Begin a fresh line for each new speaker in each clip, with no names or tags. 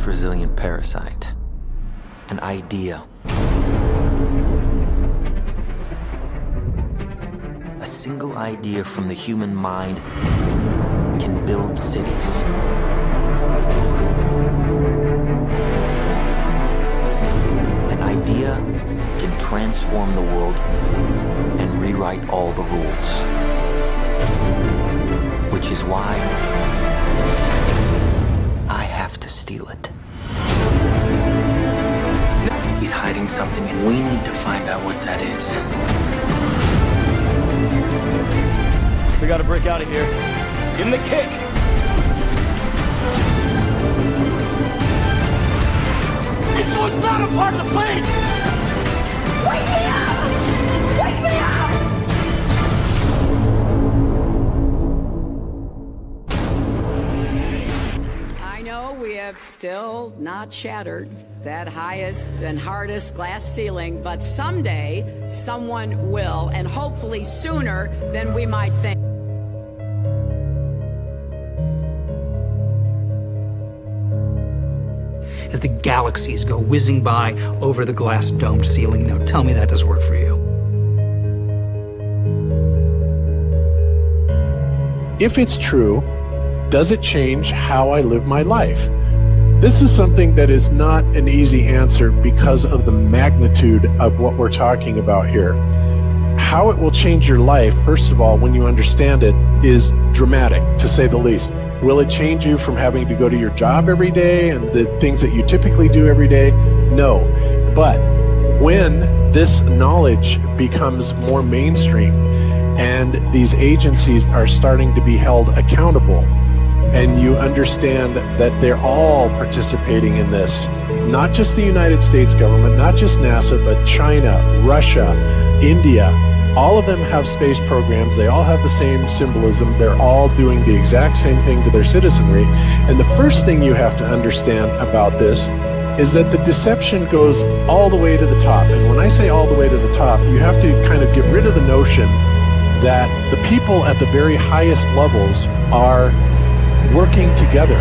most resilient parasite. An idea. A single idea from the human mind can build cities. An idea can transform the world and rewrite all the rules. Which is why I have to steal it. He's hiding something and we need to find out what that is.
We gotta break out of here. Give him the kick! This was not a part of the plan!
Wake me up! Wake me up! I know we have still not shattered that highest and hardest glass ceiling, but someday someone will, and hopefully sooner than we might think.
As the galaxies go whizzing by over the glass domed ceiling. Now tell me that doesn't work for you.
If it's true, does it change how I live my life? This is something that is not an easy answer because of the magnitude of what we're talking about here. How it will change your life, first of all, when you understand it, is dramatic, to say the least. Will it change you from having to go to your job every day and the things that you typically do every day? No. But when this knowledge becomes more mainstream and these agencies are starting to be held accountable, and you understand that they're all participating in this, not just the United States government, not just NASA, but China, Russia, India, all of them have space programs. They all have the same symbolism. They're all doing the exact same thing to their citizenry. And the first thing you have to understand about this is that the deception goes all the way to the top. And when I say all the way to the top, you have to kind of get rid of the notion that the people at the very highest levels are working together.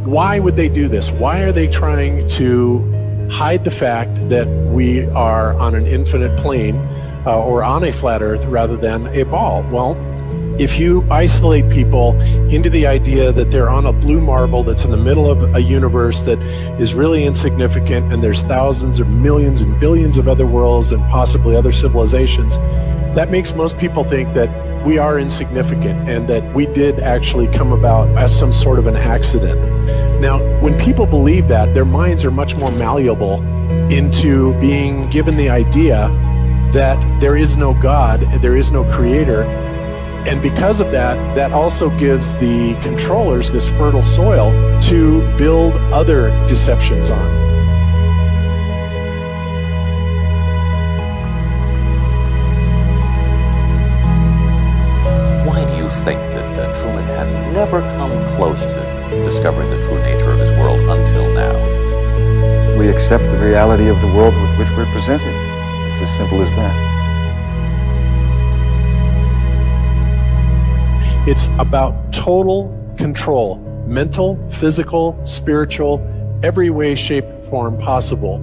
Why would they do this? Why are they trying to hide the fact that we are on an infinite plane or on a flat earth rather than a ball? Well, if you isolate people into the idea that they're on a blue marble that's in the middle of a universe that is really insignificant, and there's thousands or millions and billions of other worlds and possibly other civilizations, that makes most people think that we are insignificant and that we did actually come about as some sort of an accident. Now, when people believe that, their minds are much more malleable into being given the idea that there is no God, there is no creator. And because of that, that also gives the controllers this fertile soil to build other deceptions on.
Why do you think that Truman has never come close to discovering the true nature of his world until now?
We accept the reality of the world with which we're presented. It's as simple as that.
It's about total control, mental, physical, spiritual, every way, shape, form possible.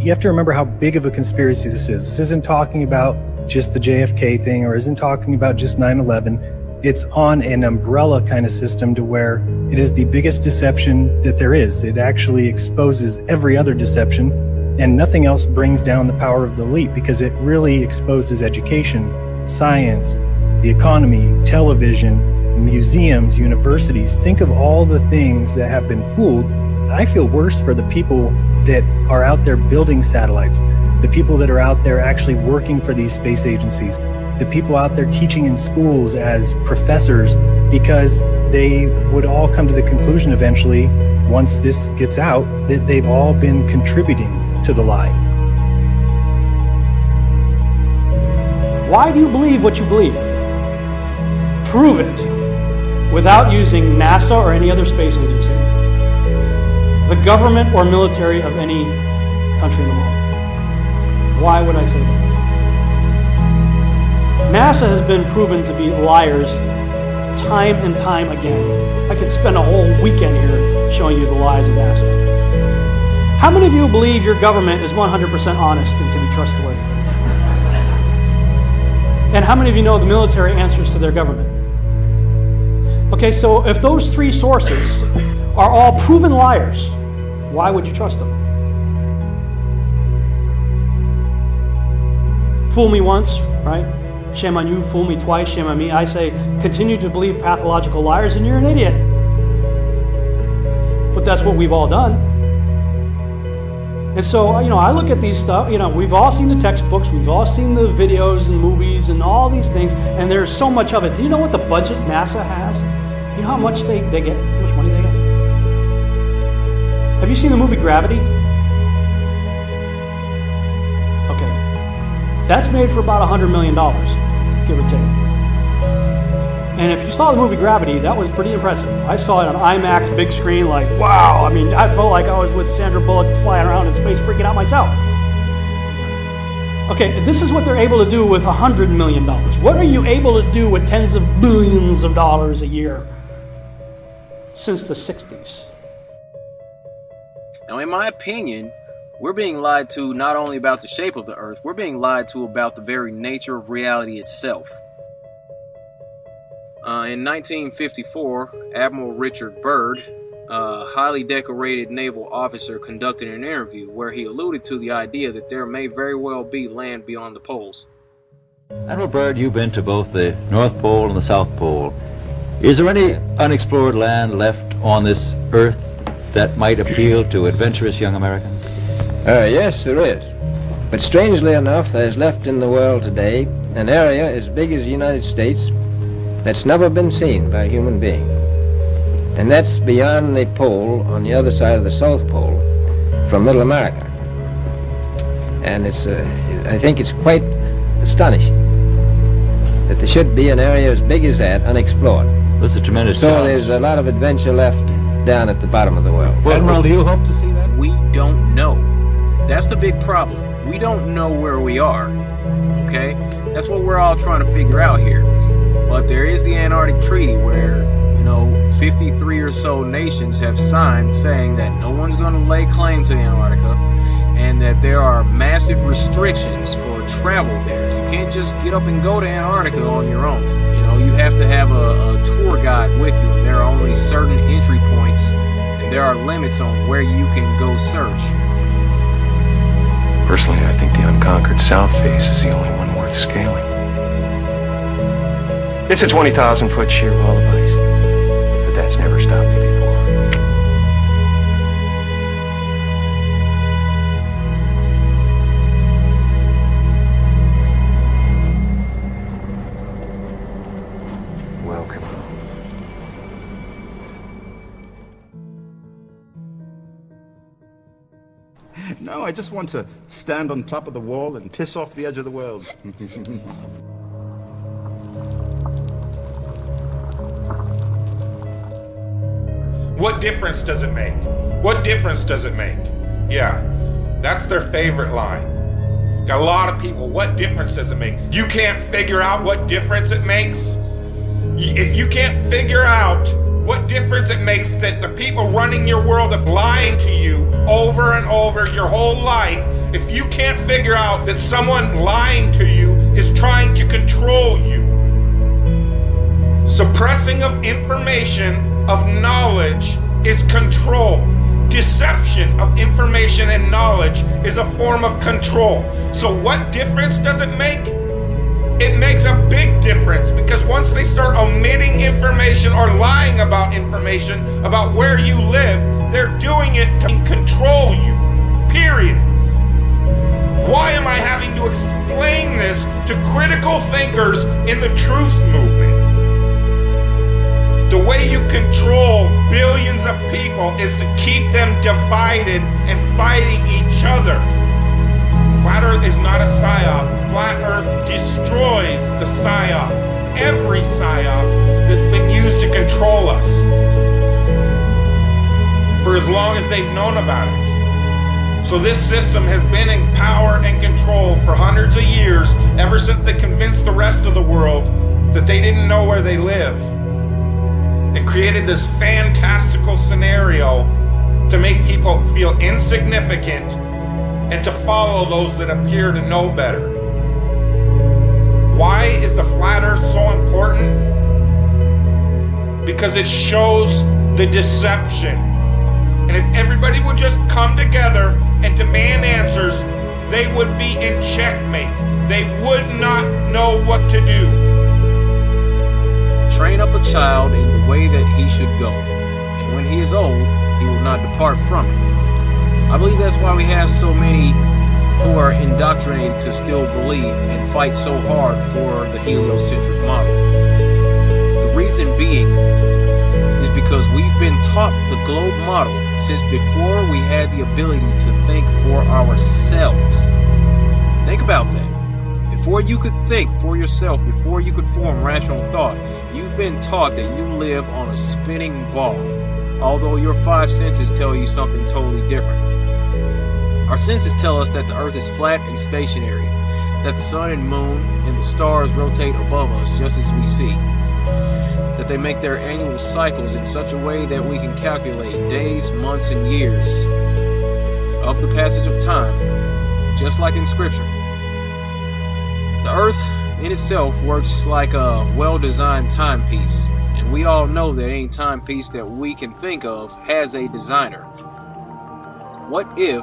You have to remember how big of a conspiracy this is. This isn't talking about just the JFK thing or isn't talking about just 9/11. It's on an umbrella kind of system to where it is the biggest deception that there is. It actually exposes every other deception, and nothing else brings down the power of the elite because it really exposes education, science, the economy, television, museums, universities. Think of all the things that have been fooled. I feel worse for the people that are out there building satellites, the people that are out there actually working for these space agencies, the people out there teaching in schools as professors, because they would all come to the conclusion eventually, once this gets out, that they've all been contributing to the lie.
Why do you believe what you believe? Prove it without using NASA or any other space agency, the government or military of any country in the world. Why would I say that? NASA has been proven to be liars time and time again. I could spend a whole weekend here showing you the lies of NASA. How many of you believe your government is 100% honest and can be trustworthy? And how many of you know the military answers to their government? Okay, so if those three sources are all proven liars, why would you trust them? Fool me once, right? Shame on you. Fool me twice, shame on me. I say, continue to believe pathological liars and you're an idiot. But that's what we've all done. And so, I look at these stuff, we've all seen the textbooks, we've all seen the videos and movies and all these things, and there's so much of it. Do you know what the budget NASA has? You know how much they get? How much money they get? Have you seen the movie Gravity? Okay. That's made for about $100 million, give or take. And if you saw the movie Gravity, that was pretty impressive. I saw it on IMAX, big screen, like, wow. I mean, I felt like I was with Sandra Bullock flying around in space, freaking out myself. Okay, this is what they're able to do with $100 million. What are you able to do with tens of billions of dollars a year since the 60s?
Now, in my opinion, we're being lied to not only about the shape of the Earth, we're being lied to about the very nature of reality itself. In 1954, Admiral Richard Byrd, a highly decorated naval officer, conducted an interview where he alluded to the idea that there may very well be land beyond the poles.
Admiral Byrd, you've been to both the North Pole and the South Pole. Is there any unexplored land left on this Earth that might appeal to adventurous young Americans?
Yes, there is. But strangely enough, there's left in the world today an area as big as the United States that's never been seen by a human being. And that's beyond the pole, on the other side of the South Pole, from Middle America. And I think it's quite astonishing that there should be an area as big as that unexplored.
That's a tremendous
So
challenge.
there's a lot of adventure left down at the bottom of the world.
Well, Admiral, do you hope to see that?
We don't know. That's the big problem. We don't know where we are. Okay? That's what we're all trying to figure out here. But there is the Antarctic Treaty where, 53 or so nations have signed saying that no one's going to lay claim to Antarctica and that there are massive restrictions for travel there. You can't just get up and go to Antarctica on your own. You have to have a tour guide with you, and there are only certain entry points, and there are limits on where you can go search.
Personally, I think the unconquered South face is the only one worth scaling. It's a 20,000-foot sheer wall of ice, but that's never stopped me before.
Welcome.
No, I just want to stand on top of the wall and piss off the edge of the world.
What difference does it make? What difference does it make? Yeah, that's their favorite line. Got a lot of people, what difference does it make? You can't figure out what difference it makes? If you can't figure out what difference it makes that the people running your world have lying to you over and over your whole life, if you can't figure out that someone lying to you is trying to control you, suppressing of information, of knowledge, is control. Deception of information and knowledge is a form of control. So what difference does it make? It makes a big difference, because once they start omitting information or lying about information about where you live, they're doing it to control you, period. Why am I having to explain this to critical thinkers in the truth movement? The way you control billions of people is to keep them divided and fighting each other. Flat Earth is not a psyop. Flat Earth destroys the psyop. Every psyop that's been used to control us for as long as they've known about it. So this system has been in power and control for hundreds of years, ever since they convinced the rest of the world that they didn't know where they live. It created this fantastical scenario to make people feel insignificant and to follow those that appear to know better. Why is the flat earth so important? Because it shows the deception. And if everybody would just come together and demand answers, they would be in checkmate. They would not know what to do.
Train up a child in the way that he should go, and when he is old, he will not depart from it. I believe that's why we have so many who are indoctrinated to still believe and fight so hard for the heliocentric model. The reason being is because we've been taught the globe model since before we had the ability to think for ourselves. Think about that. Before you could think for yourself, before you could form rational thought, you've been taught that you live on a spinning ball, although your five senses tell you something totally different. Our senses tell us that the earth is flat and stationary, that the sun and moon and the stars rotate above us just as we see, that they make their annual cycles in such a way that we can calculate days, months, and years of the passage of time, just like in Scripture. The earth in itself works like a well-designed timepiece, and we all know that any timepiece that we can think of has a designer. What if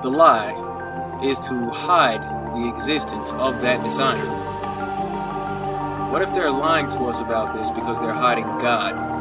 the lie is to hide the existence of that designer? What if they're lying to us about this because they're hiding God?